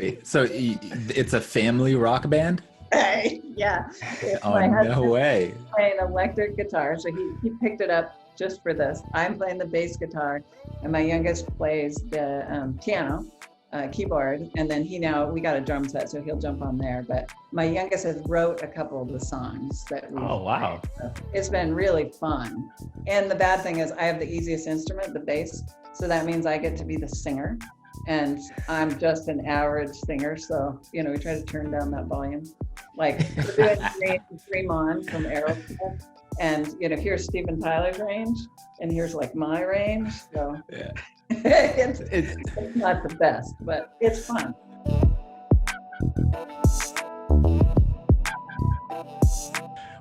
Wait, so it's a family rock band? Yeah. Oh, My no husband way. playing electric guitar, so he picked it up just for this. I'm playing the bass guitar, and my youngest plays the piano, keyboard, and then we got a drum set, so he'll jump on there. But my youngest has wrote a couple of the songs that we. Oh, wow. So it's been really fun. And the bad thing is I have the easiest instrument, the bass, so that means I get to be the singer. And I'm just an average singer, so we try to turn down that volume. Like we're doing Fremont from Aerosmith, and here's Steven Tyler's range, and here's like my range. So Yeah. it's not the best, but it's fun.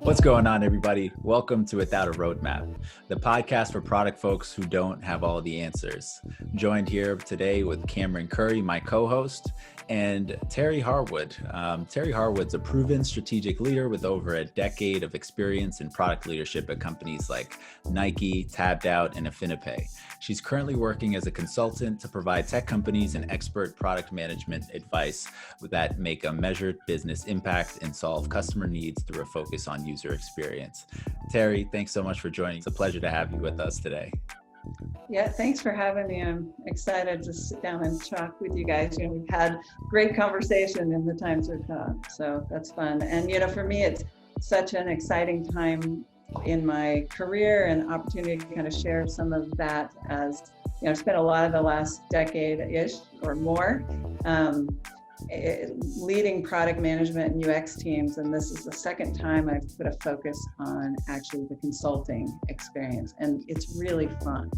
What's going on, everybody? Welcome to Without a Roadmap, the podcast for product folks who don't have all the answers. I'm joined here today with Cameron Curry, my co-host, and Teri Harwood. Teri Harwood's a proven strategic leader with over a decade of experience in product leadership at companies like Nike, TabbedOut, and Affinipay. She's currently working as a consultant to provide tech companies and expert product management advice that make a measured business impact and solve customer needs through a focus on user experience. Teri, thanks so much for joining. It's a pleasure to have you with us today. Yeah, thanks for having me. I'm excited to sit down and talk with you guys. We've had great conversation in the times we've talked, so that's fun. And for me, it's such an exciting time in my career and opportunity to kind of share some of that, as I've spent a lot of the last decade-ish or more leading product management and UX teams, and this is the second time I've put a focus on actually the consulting experience, and it's really fun.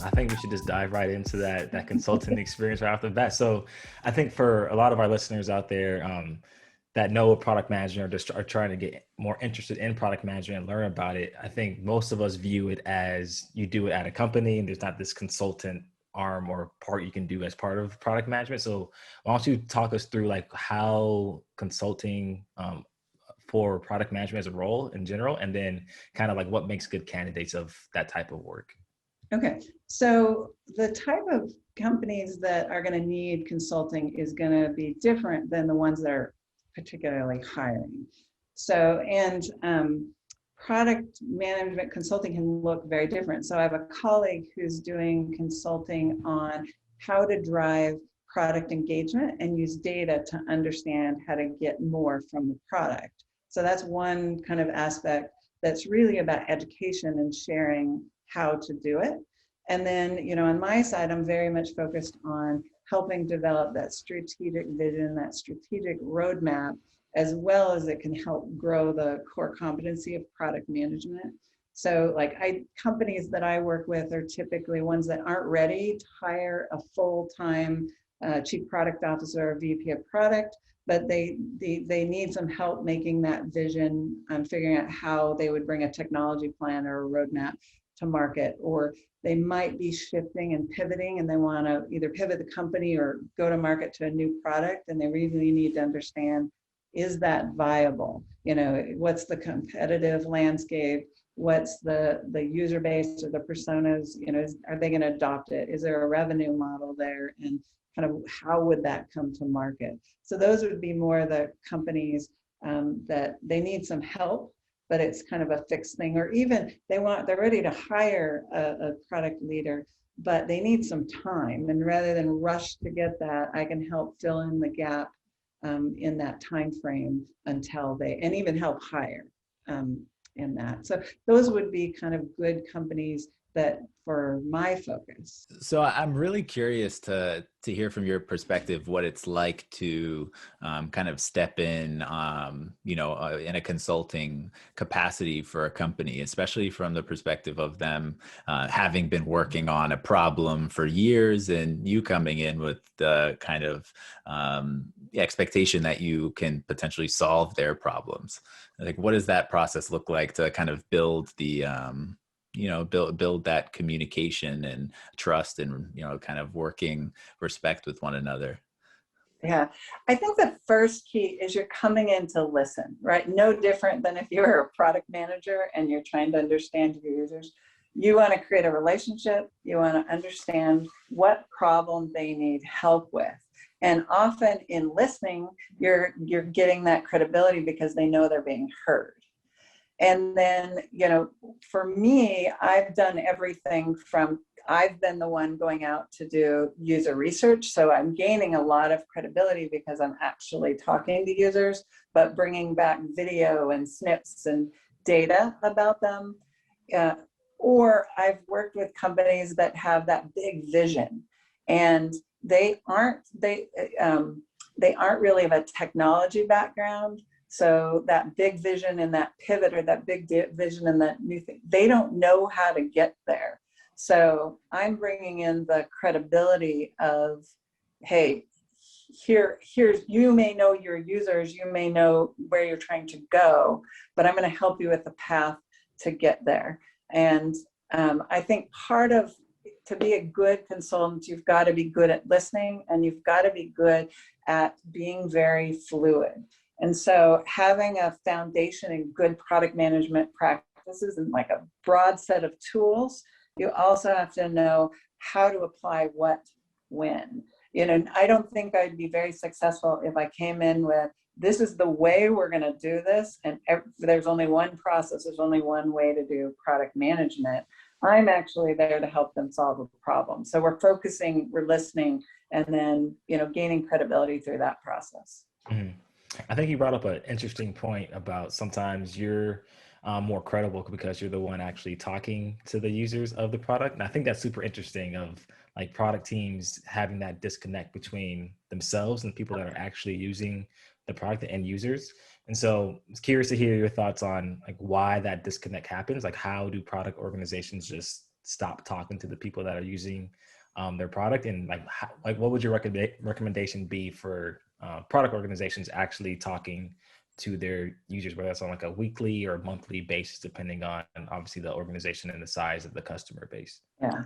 I think we should just dive right into that consulting experience right off the bat. So I think for a lot of our listeners out there that know product management or just are trying to get more interested in product management and learn about it, I think most of us view it as you do it at a company and there's not this consultant arm or part you can do as part of product management. So why don't you talk us through like how consulting for product management as a role in general, and then kind of like what makes good candidates of that type of work? Okay, so the type of companies that are going to need consulting is going to be different than the ones that are particularly hiring. So, and product management consulting can look very different. So I have a colleague who's doing consulting on how to drive product engagement and use data to understand how to get more from the product. So that's one kind of aspect that's really about education and sharing how to do it. And then, on my side, I'm very much focused on helping develop that strategic vision, that strategic roadmap, as well as it can help grow the core competency of product management. So companies that I work with are typically ones that aren't ready to hire a full-time chief product officer or VP of product, but they need some help making that vision and figuring out how they would bring a technology plan or a roadmap to market, or they might be shifting and pivoting and they want to either pivot the company or go to market to a new product, and they really need to understand, is that viable? What's the competitive landscape? What's the user base or the personas? Are they going to adopt it? Is there a revenue model there? And kind of how would that come to market? So those would be more the companies that they need some help, but it's kind of a fixed thing, or even they're ready to hire a product leader, but they need some time. And rather than rush to get that, I can help fill in the gap in that time frame until and even help hire in that. So those would be kind of good companies that for my focus. So I'm really curious to hear from your perspective what it's like to kind of step in, in a consulting capacity for a company, especially from the perspective of them having been working on a problem for years and you coming in with the kind of expectation that you can potentially solve their problems. Like, what does that process look like to kind of build the build that communication and trust and, kind of working respect with one another? Yeah, I think the first key is you're coming in to listen, right? No different than if you're a product manager and you're trying to understand your users. You want to create a relationship. You want to understand what problem they need help with. And often in listening, you're getting that credibility because they know they're being heard. And then, for me, I've done everything from, I've been the one going out to do user research. So I'm gaining a lot of credibility because I'm actually talking to users, but bringing back video and snips and data about them. Or I've worked with companies that have that big vision, and they aren't really of a technology background. So that big vision and that pivot, or that big vision and that new thing, they don't know how to get there. So I'm bringing in the credibility of, hey, here's, you may know your users, you may know where you're trying to go, but I'm going to help you with the path to get there. And I think to be a good consultant, you've got to be good at listening, and you've got to be good at being very fluid. And so having a foundation in good product management practices and like a broad set of tools, you also have to know how to apply what, when. I don't think I'd be very successful if I came in with, this is the way we're going to do this, and there's only one process, there's only one way to do product management. I'm actually there to help them solve a problem. So we're focusing, we're listening, and then, gaining credibility through that process. Mm-hmm. I think you brought up an interesting point about sometimes you're more credible because you're the one actually talking to the users of the product. And I think that's super interesting, of like product teams having that disconnect between themselves and people that are actually using the product, the end users. And so I was curious to hear your thoughts on like why that disconnect happens. Like, how do product organizations just stop talking to the people that are using their product? And what would your recommendation be for product organizations actually talking to their users, whether that's on like a weekly or monthly basis, depending on obviously the organization and the size of the customer base? Yeah.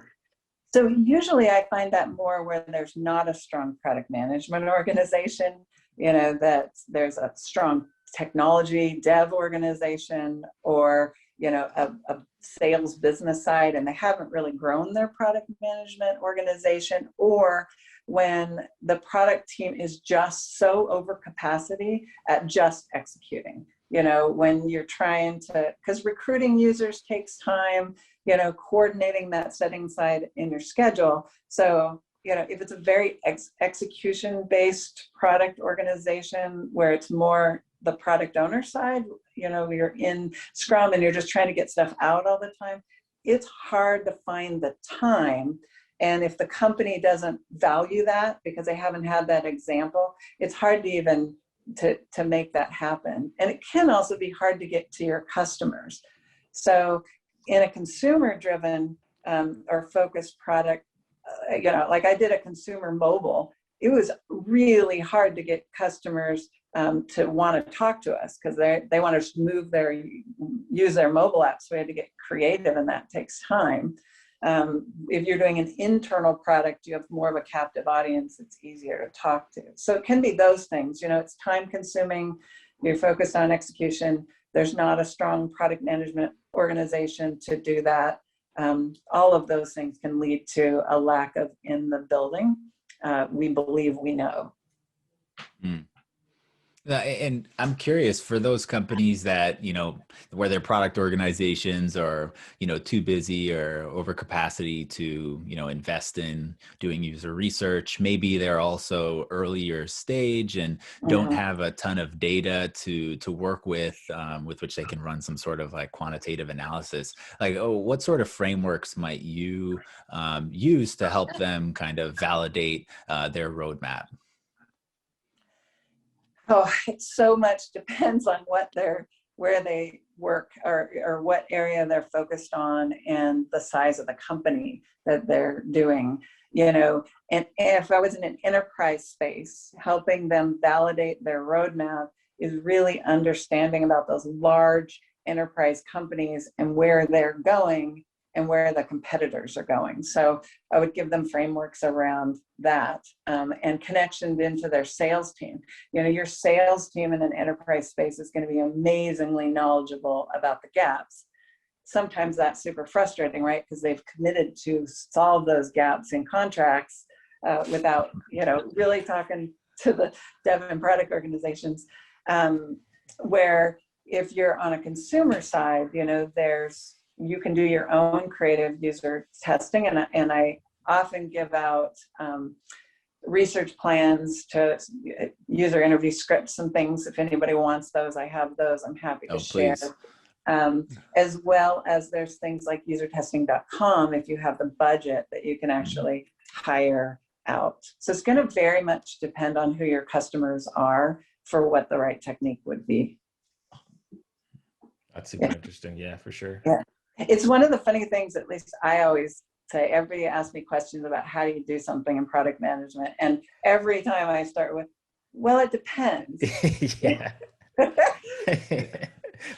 So usually I find that more where there's not a strong product management organization, that there's a strong technology dev organization, or, a sales business side, and they haven't really grown their product management organization, or when the product team is just so over capacity at just executing, when you're trying to, because recruiting users takes time, coordinating that, setting aside in your schedule. So, if it's a very execution-based product organization where it's more the product owner side, you're in Scrum and you're just trying to get stuff out all the time, it's hard to find the time. And if the company doesn't value that because they haven't had that example, it's hard to even to make that happen. And it can also be hard to get to your customers. So in a consumer-driven or focused product, like I did a consumer mobile, it was really hard to get customers to want to talk to us because they want to use their mobile app. So we had to get creative, and that takes time. If you're doing an internal product, you have more of a captive audience, it's easier to talk to. So it can be those things, it's time consuming, you're focused on execution, there's not a strong product management organization to do that. All of those things can lead to a lack of in the building. We believe we know. Mm. And I'm curious, for those companies that, where their product organizations are, too busy or over capacity to, invest in doing user research, maybe they're also earlier stage and don't have a ton of data to work with which they can run some sort of like quantitative analysis. Like, what sort of frameworks might you use to help them kind of validate their roadmap? Oh, it so much depends on where they work or what area they're focused on and the size of the company that they're doing, and if I was in an enterprise space, helping them validate their roadmap is really understanding about those large enterprise companies and where they're going and where the competitors are going. So I would give them frameworks around that and connections into their sales team. Your sales team in an enterprise space is going to be amazingly knowledgeable about the gaps. sometimes that's super frustrating, right? Because they've committed to solve those gaps in contracts without, really talking to the dev and product organizations. Where if you're on a consumer side, you can do your own creative user testing, and I often give out research plans to user interview scripts and things. If anybody wants those, I have those. I'm happy to share. As well as there's things like usertesting.com if you have the budget that you can actually hire out. So it's going to very much depend on who your customers are for what the right technique would be. That's super interesting. Yeah, for sure. Yeah. It's one of the funny things, at least I always say, everybody asks me questions about how do you do something in product management. And every time I start with, well, it depends. Yeah.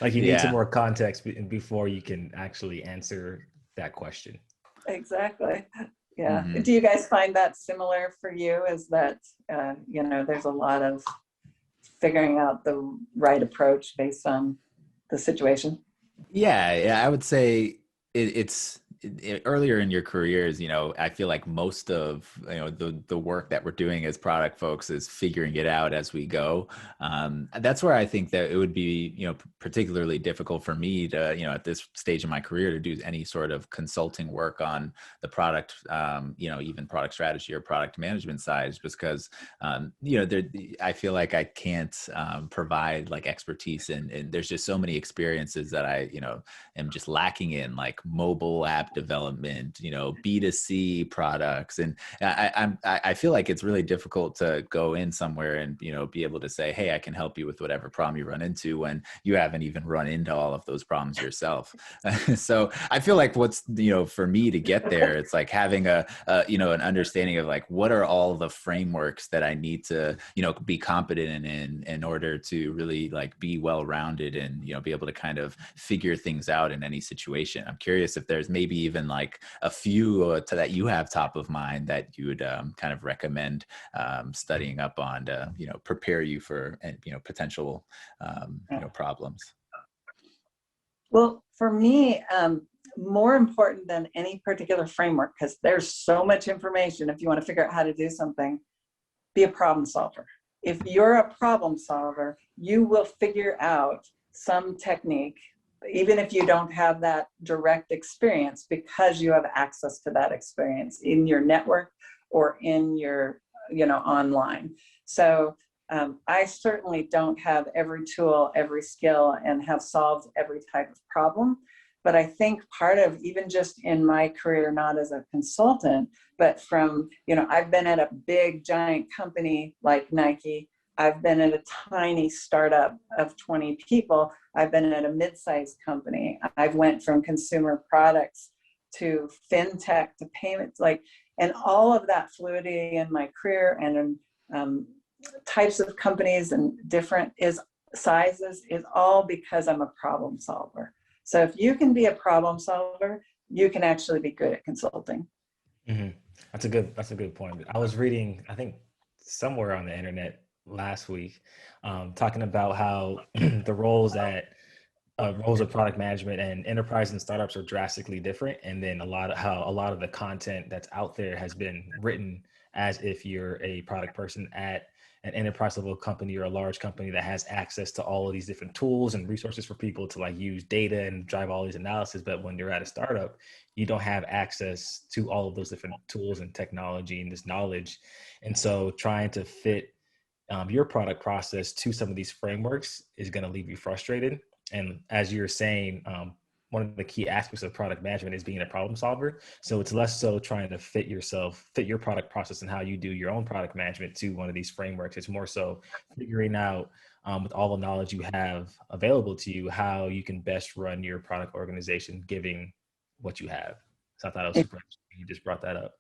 Like you need some more context before you can actually answer that question. Exactly. Yeah. Mm-hmm. Do you guys find that similar for you? Is that, there's a lot of figuring out the right approach based on the situation? Yeah, I would say it's earlier in your careers, I feel like most of, the work that we're doing as product folks is figuring it out as we go. That's where I think that it would be, particularly difficult for me to, at this stage in my career to do any sort of consulting work on the product, even product strategy or product management side, because, I feel like I can't provide like expertise and there's just so many experiences that I, am just lacking in, like mobile app development, B2C products. And I feel like it's really difficult to go in somewhere and, be able to say, hey, I can help you with whatever problem you run into when you haven't even run into all of those problems yourself. So I feel like what's, for me to get there, it's like having an understanding of like, what are all the frameworks that I need to, be competent in order to really like be well-rounded and, be able to kind of figure things out in any situation. I'm curious if there's maybe even like a few that you have top of mind that you would kind of recommend studying up on to, prepare you for, potential, problems. Well, for me, more important than any particular framework, because there's so much information. If you want to figure out how to do something, be a problem solver. If you're a problem solver, you will figure out some technique, even if you don't have that direct experience, because you have access to that experience in your network or in your, online. So I certainly don't have every tool, every skill, and have solved every type of problem. But I think part of, even just in my career, not as a consultant, but from, I've been at a big giant company like Nike. I've been at a tiny startup of 20 people. I've been at a mid-sized company. I've went from consumer products to fintech to payments, and all of that fluidity in my career and types of companies and different sizes is all because I'm a problem solver. So if you can be a problem solver, you can actually be good at consulting. Mm-hmm. That's a good point. I was reading, I think somewhere on the internet last week, talking about how the roles of product management and enterprise and startups are drastically different. And then a lot of the content that's out there has been written as if you're a product person at an enterprise level company or a large company that has access to all of these different tools and resources for people to like use data and drive all these analysis. But when you're at a startup, you don't have access to all of those different tools and technology and this knowledge. And so trying to fit your product process to some of these frameworks is going to leave you frustrated. And as you're saying, one of the key aspects of product management is being a problem solver. So it's less so trying to fit your product process and how you do your own product management to one of these frameworks. It's more so figuring out with all the knowledge you have available to you, how you can best run your product organization, given what you have. So I thought it was super interesting. You just brought that up.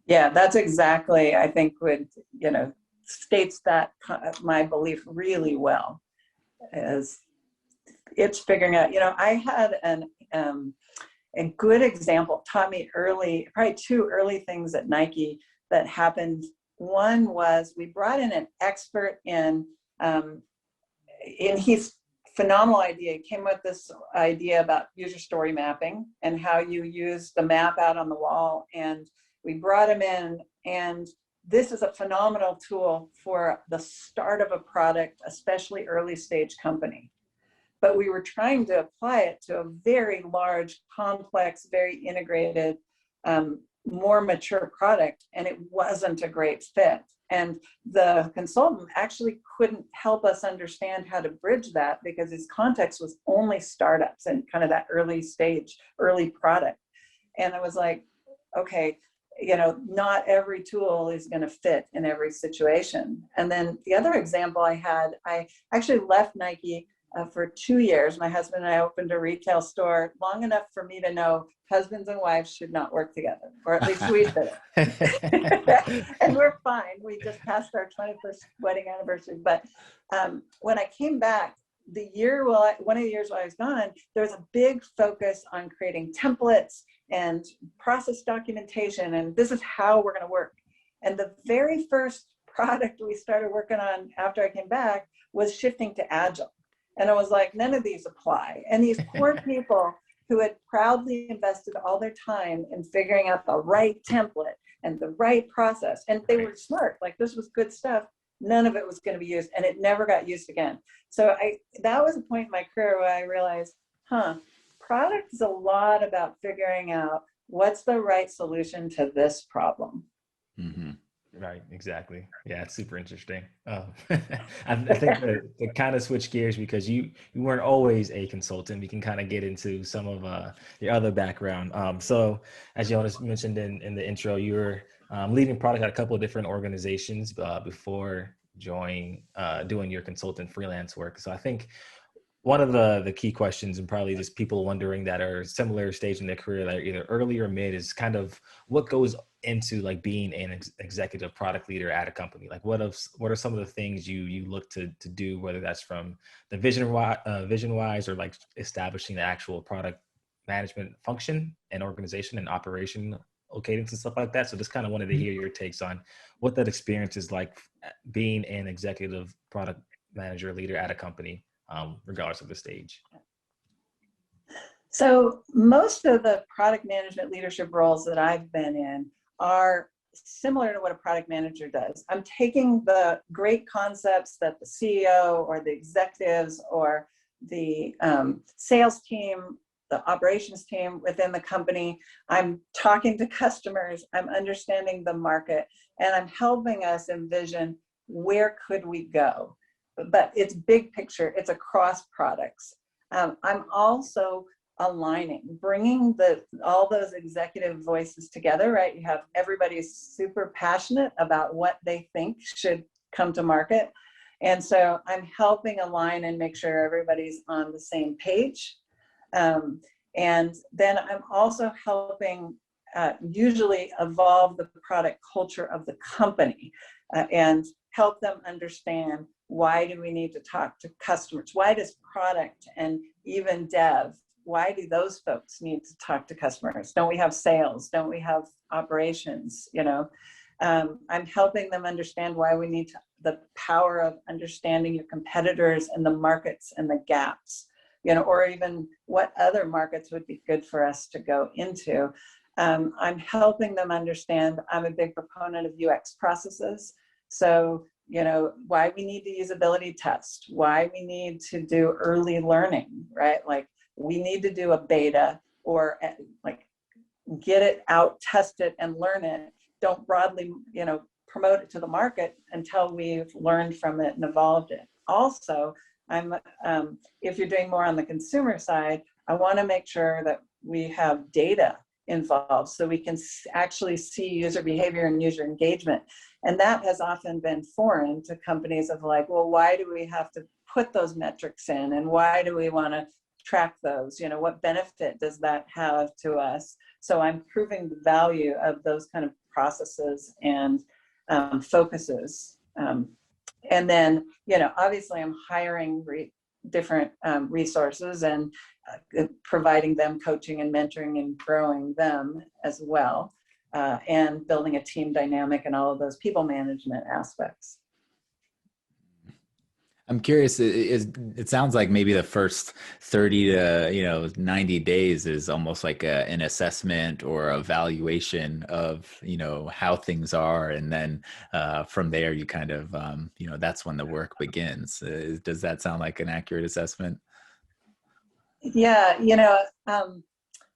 Yeah, that's exactly, I think, states that my belief really well. As it's figuring out, I had a good example, taught me probably two early things at Nike that happened. One was we brought in an expert in he's phenomenal idea. He came with this idea about user story mapping and how you use the map out on the wall. And we brought him in, and this is a phenomenal tool for the start of a product, especially early stage company. But we were trying to apply it to a very large, complex, very integrated, more mature product, and it wasn't a great fit. And the consultant actually couldn't help us understand how to bridge that because his context was only startups and kind of that early stage, early product. And I was like, okay, not every tool is going to fit in every situation. And then the other example I had, I actually left Nike for 2 years. My husband and I opened a retail store long enough for me to know husbands and wives should not work together, or at least we should. And we're fine. We just passed our 21st wedding anniversary. But when I came back, one of the years while I was gone, there was a big focus on creating templates and process documentation, and this is how we're going to work. And the very first product we started working on after I came back was shifting to Agile. And I was like, none of these apply. And these poor people who had proudly invested all their time in figuring out the right template and the right process, and they were smart, like this was good stuff, none of it was going to be used, and it never got used again. So that was a point in my career where I realized, product is a lot about figuring out what's the right solution to this problem. Mm-hmm. Right, exactly. Yeah, it's super interesting. I think to kind of switch gears, because you weren't always a consultant, we can kind of get into some of your other background. So as Yonas mentioned in the intro, you were leading product at a couple of different organizations before doing your consultant freelance work. So I think one of the key questions, and probably just people wondering that are similar stage in their career, that are either early or mid, is kind of what goes into like being an executive product leader at a company. Like what are some of the things you look to do, whether that's from the vision wise or like establishing the actual product management function and organization and operation cadence and stuff like that. So just kind of wanted to hear your takes on what that experience is like being an executive product manager leader at a company, regardless of the stage. So most of the product management leadership roles that I've been in are similar to what a product manager does. I'm taking the great concepts that the CEO or the executives or the sales team, the operations team within the company, I'm talking to customers, I'm understanding the market, and I'm helping us envision where could we go. But it's big picture, it's across products. I'm also aligning, bringing all those executive voices together, right? You have everybody's super passionate about what they think should come to market. And so I'm helping align and make sure everybody's on the same page. And then I'm also helping usually evolve the product culture of the company and help them understand, why do we need to talk to customers? Why does product and even dev, why do those folks need to talk to customers? Don't we have sales? Don't we have operations? I'm helping them understand why we need the power of understanding your competitors and the markets and the gaps, or even what other markets would be good for us to go into. I'm helping them understand, I'm a big proponent of UX processes. So, why we need to usability test, why we need to do early learning, right? Like we need to do a beta or like get it out, test it and learn it. Don't broadly, promote it to the market until we've learned from it and evolved it. Also, if you're doing more on the consumer side, I want to make sure that we have data involved so we can actually see user behavior and user engagement. And that has often been foreign to companies of like, well, why do we have to put those metrics in? And why do we want to track those? What benefit does that have to us? So I'm proving the value of those kind of processes and focuses. And then, obviously I'm hiring different resources and providing them coaching and mentoring and growing them as well, and building a team dynamic and all of those people management aspects. I'm curious, it sounds like maybe the first 30 to, 90 days is almost like an assessment or evaluation of, how things are. And then from there, you kind of, that's when the work begins. Does that sound like an accurate assessment? Yeah,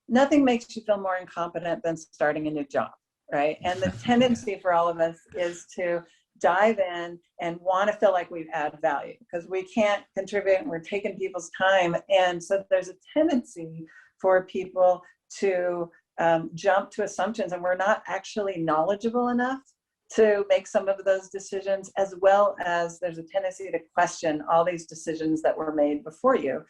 nothing makes you feel more incompetent than starting a new job, right? And the tendency for all of us is to dive in and want to feel like we add value because we can't contribute and we're taking people's time. And so there's a tendency for people to jump to assumptions, and we're not actually knowledgeable enough to make some of those decisions, as well as there's a tendency to question all these decisions that were made before you.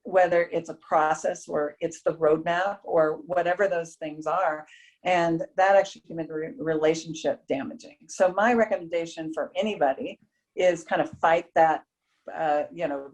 Whether it's a process or it's the roadmap or whatever those things are. And that actually can be relationship damaging. So my recommendation for anybody is kind of fight that,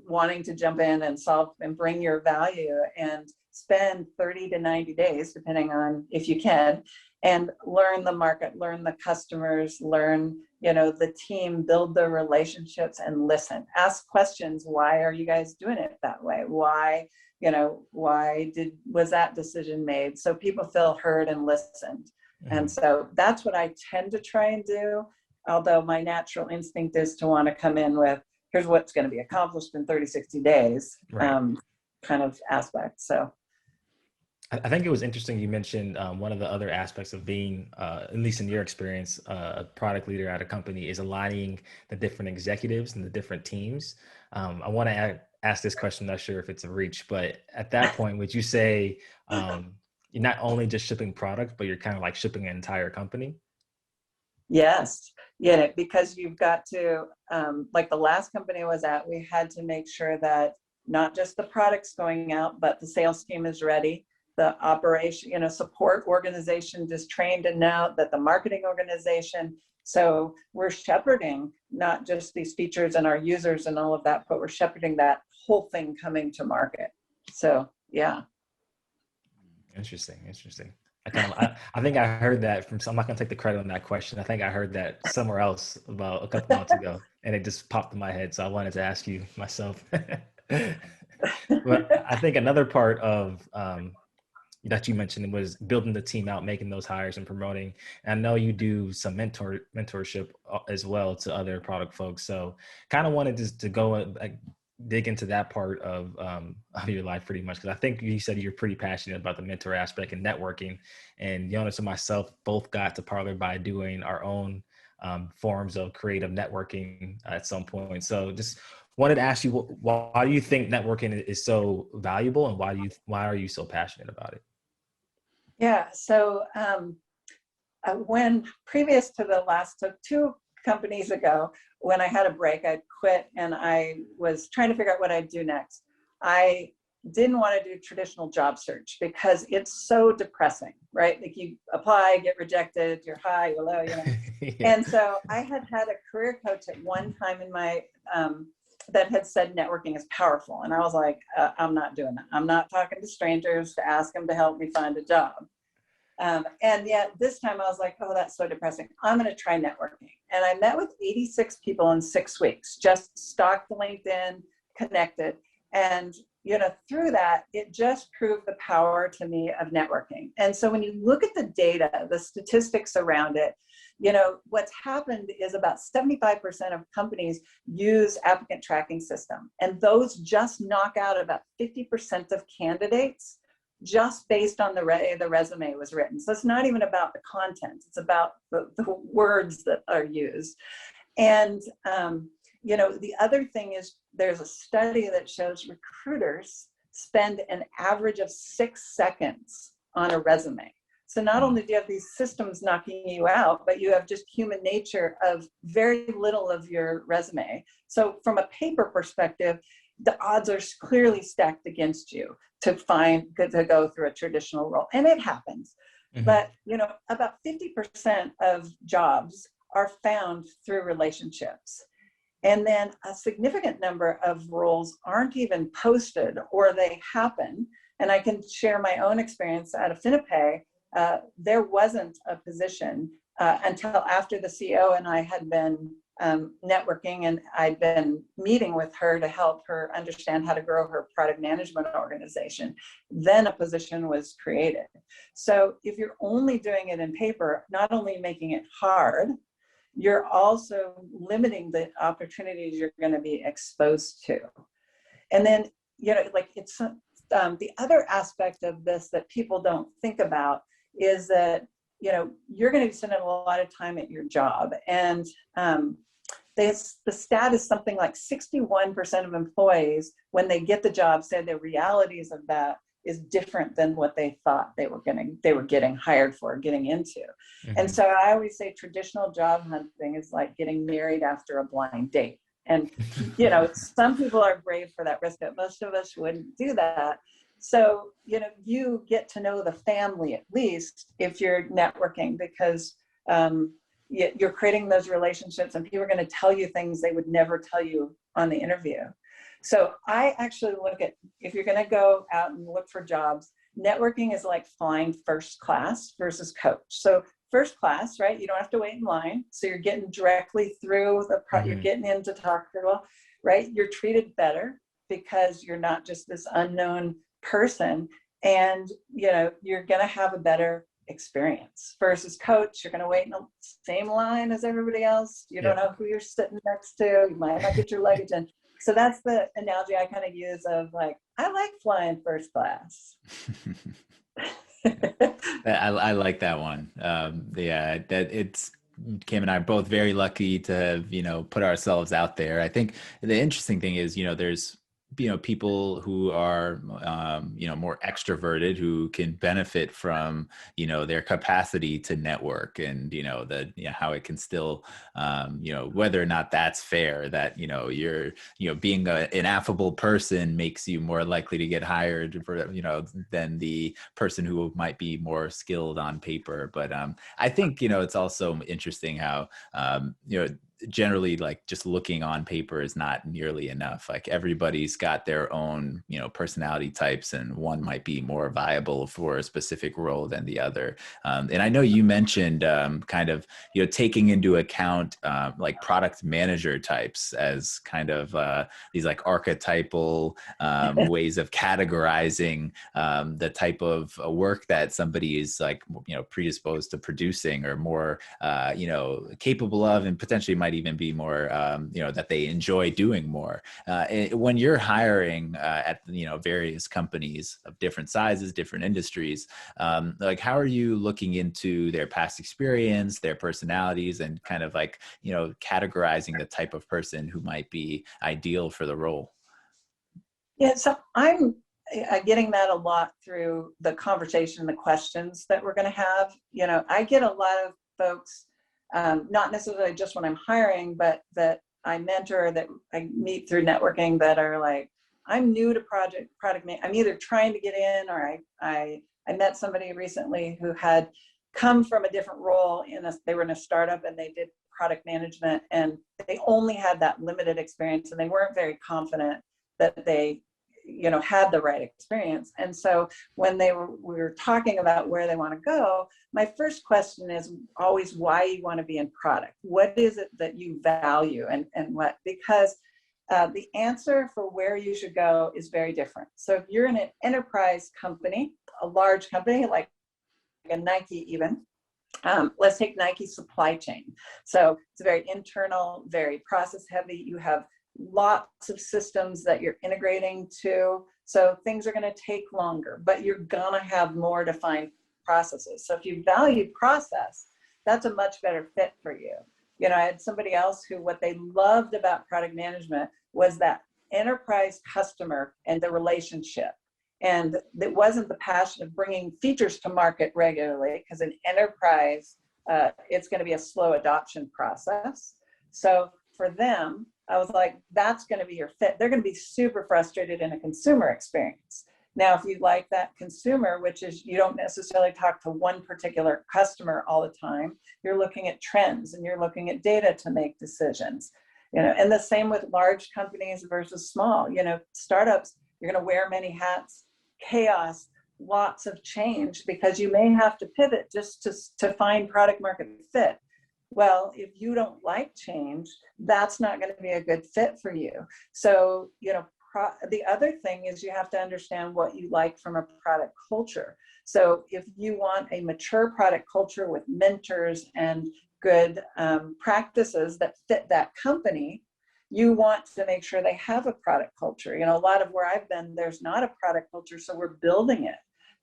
wanting to jump in and solve and bring your value, and spend 30 to 90 days, depending on if you can, and learn the market, learn the customers, learn the team, build the relationships, and listen. Ask questions. Why are you guys doing it that way? Why was that decision made? So people feel heard and listened. Mm-hmm. And so that's what I tend to try and do. Although my natural instinct is to want to come in with, here's what's going to be accomplished in 30, 60 days, right. Kind of aspect. So I think it was interesting you mentioned one of the other aspects of being, at least in your experience, a product leader at a company is aligning the different executives and the different teams. I want to ask this question, not sure if it's a reach, but at that point, would you say you're not only just shipping product, but you're kind of like shipping an entire company? Yes, because you've got to, like the last company I was at, we had to make sure that not just the product's going out, but the sales team is ready. The operation, support organization is trained and know that the marketing organization. So we're shepherding not just these features and our users and all of that, but we're shepherding that whole thing coming to market. So, yeah. Interesting. I think I heard that from some. I'm not gonna take the credit on that question. I think I heard that somewhere else about a couple months ago, and it just popped in my head. So I wanted to ask you myself. But I think another part of that you mentioned was building the team out, making those hires and promoting. And I know you do some mentorship as well to other product folks. So kind of wanted to go dig into that part of your life pretty much. Cause I think you said you're pretty passionate about the mentor aspect and networking, and Yonas and myself both got to Parler by doing our own forms of creative networking at some point. So just wanted to ask you, why do you think networking is so valuable, and why are you so passionate about it? Yeah. So when previous to the last two companies ago, when I had a break, I'd quit and I was trying to figure out what I'd do next. I didn't want to do traditional job search because it's so depressing, right? Like you apply, get rejected, you're high, you're low, Yeah. And so I had a career coach at one time in my that had said networking is powerful. And I was like, I'm not doing that. I'm not talking to strangers to ask them to help me find a job. And yet this time I was like, oh, that's so depressing. I'm going to try networking. And I met with 86 people in 6 weeks, just stalked LinkedIn, connected. And, through that, it just proved the power to me of networking. And so when you look at the data, the statistics around it, what's happened is about 75% of companies use applicant tracking system. And those just knock out about 50% of candidates just based on the way the resume was written. So it's not even about the content. It's about the words that are used. And, the other thing is there's a study that shows recruiters spend an average of 6 seconds on a resume. So not only do you have these systems knocking you out, but you have just human nature of very little of your resume. So from a paper perspective, the odds are clearly stacked against you to go through a traditional role. And it happens. Mm-hmm. But, about 50% of jobs are found through relationships. And then a significant number of roles aren't even posted, or they happen. And I can share my own experience at Affinipay. There wasn't a position until after the CEO and I had been networking, and I'd been meeting with her to help her understand how to grow her product management organization. Then a position was created. So if you're only doing it in paper, not only making it hard, you're also limiting the opportunities you're going to be exposed to. And then, like it's the other aspect of this that people don't think about is that, you're going to be spending a lot of time at your job. And the stat is something like 61% of employees, when they get the job, say the realities of that is different than what they thought they were getting hired for, getting into. Mm-hmm. And so I always say traditional job hunting is like getting married after a blind date. And, some people are brave for that risk, but most of us wouldn't do that. So, you get to know the family at least if you're networking, because you're creating those relationships and people are going to tell you things they would never tell you on the interview. So I actually look at, if you're going to go out and look for jobs, networking is like flying first class versus coach. So first class, right? You don't have to wait in line. So you're getting directly through you're getting in to talk to people, right? You're treated better because you're not just this unknown person, and you're going to have a better experience. Versus coach, you're going to wait in the same line as everybody else. You don't know who you're sitting next to. You might not get your luggage in. So that's the analogy I kind of use of like, I like flying first class. I like that one. That it's Kim and I are both very lucky to have, put ourselves out there. I think the interesting thing is, there's people who are, more extroverted, who can benefit from, their capacity to network, and, how it can still, whether or not that's fair, that, you're, being an affable person makes you more likely to get hired for, than the person who might be more skilled on paper. But I think, it's also interesting how, generally, like, just looking on paper is not nearly enough. Like, everybody's got their own, personality types, and one might be more viable for a specific role than the other. And I know you mentioned kind of, taking into account like product manager types as kind of these like archetypal ways of categorizing the type of work that somebody is like, predisposed to producing, or more, capable of, and potentially might even be more, that they enjoy doing more. When you're hiring at, various companies of different sizes, different industries, like, how are you looking into their past experience, their personalities, and kind of like, categorizing the type of person who might be ideal for the role? Yeah, so I'm getting that a lot through the conversation, the questions that we're going to have. I get a lot of folks, not necessarily just when I'm hiring, but that I mentor, that I meet through networking, that are like, I'm new to product management. I'm either trying to get in, or I met somebody recently who had come from a different role they were in a startup and they did product management, and they only had that limited experience, and they weren't very confident that they had the right experience. And so when we were talking about where they want to go, my first question is always why you want to be in product. What is it that you value, and what? Because the answer for where you should go is very different. So if you're in an enterprise company, a large company like a Nike even, let's take Nike supply chain. So it's very internal, very process heavy. You have lots of systems that you're integrating to. So things are going to take longer, but you're going to have more defined processes. So if you value process, that's a much better fit for you. I had somebody else who, what they loved about product management was that enterprise customer and the relationship. And it wasn't the passion of bringing features to market regularly, because in enterprise, it's going to be a slow adoption process. So for them, I was like, that's going to be your fit. They're going to be super frustrated in a consumer experience. Now, if you like that consumer, which is you don't necessarily talk to one particular customer all the time, you're looking at trends and you're looking at data to make decisions. And the same with large companies versus small. Startups, you're going to wear many hats, chaos, lots of change, because you may have to pivot just to find product market fit. Well, if you don't like change, that's not going to be a good fit for you. So, the other thing is you have to understand what you like from a product culture. So if you want a mature product culture with mentors and good practices that fit that company, you want to make sure they have a product culture. A lot of where I've been, there's not a product culture, so we're building it.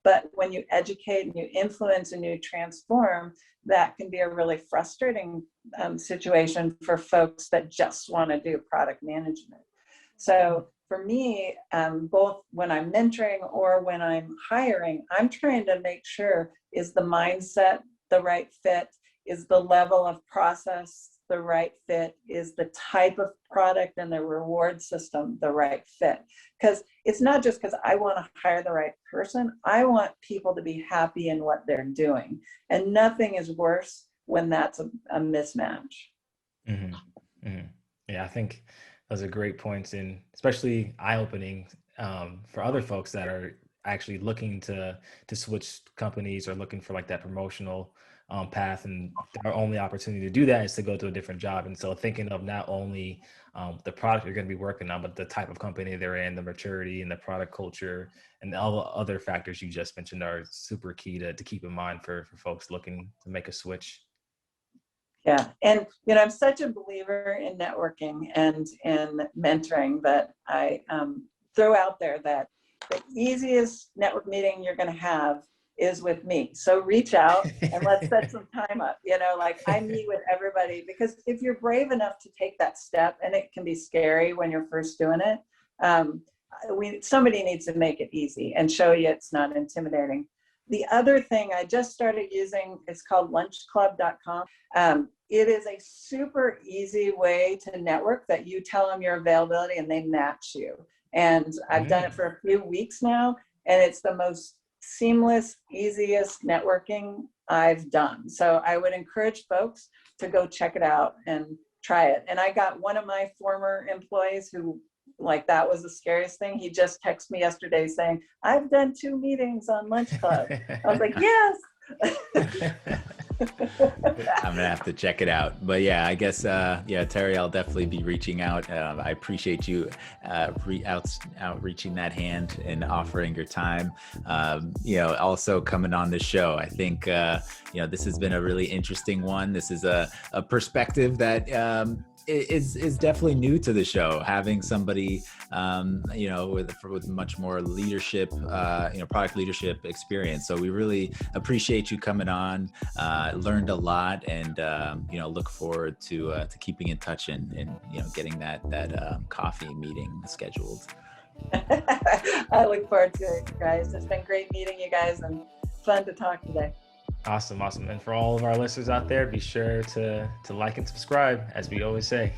But when you educate and you influence and you transform, that can be a really frustrating situation for folks that just want to do product management. So for me, both when I'm mentoring or when I'm hiring, I'm trying to make sure, is the mindset the right fit? Is the level of process the right fit? Is the type of product and the reward system the right fit? Because it's not just because I want to hire the right person. I want people to be happy in what they're doing. And nothing is worse when that's a mismatch. Mm-hmm. Mm-hmm. Yeah, I think those are great points, and especially eye-opening for other folks that are actually looking to switch companies or looking for like that promotional path, and our only opportunity to do that is to go to a different job. And so thinking of not only the product you're going to be working on, but the type of company they're in, the maturity and the product culture, and all the other factors you just mentioned are super key to keep in mind for folks looking to make a switch. Yeah. And, I'm such a believer in networking and in mentoring that I throw out there that the easiest network meeting you're going to have is with me. So reach out and let's set some time up. Like I meet with everybody, because if you're brave enough to take that step, and it can be scary when you're first doing it, somebody needs to make it easy and show you it's not intimidating. The other thing I just started using is called lunchclub.com. It is a super easy way to network that you tell them your availability and they match you. And I've done it for a few weeks now, and it's the most seamless, easiest networking I've done. So I would encourage folks to go check it out and try it. And I got one of my former employees who, like, that was the scariest thing. He just texted me yesterday saying, I've done 2 meetings on Lunch Club. I was like, yes. I'm gonna have to check it out. But yeah, I guess Teri, I'll definitely be reaching out. I appreciate you outreaching that hand and offering your time. Also coming on the show. I think this has been a really interesting one. This is a perspective that is definitely new to the show, having somebody with much more leadership, product leadership experience. So we really appreciate you coming on. Learned a lot, and look forward to keeping in touch and getting that coffee meeting scheduled. I look forward to it, guys. It's been great meeting you guys and fun to talk today. Awesome. And for all of our listeners out there, be sure to like and subscribe, as we always say.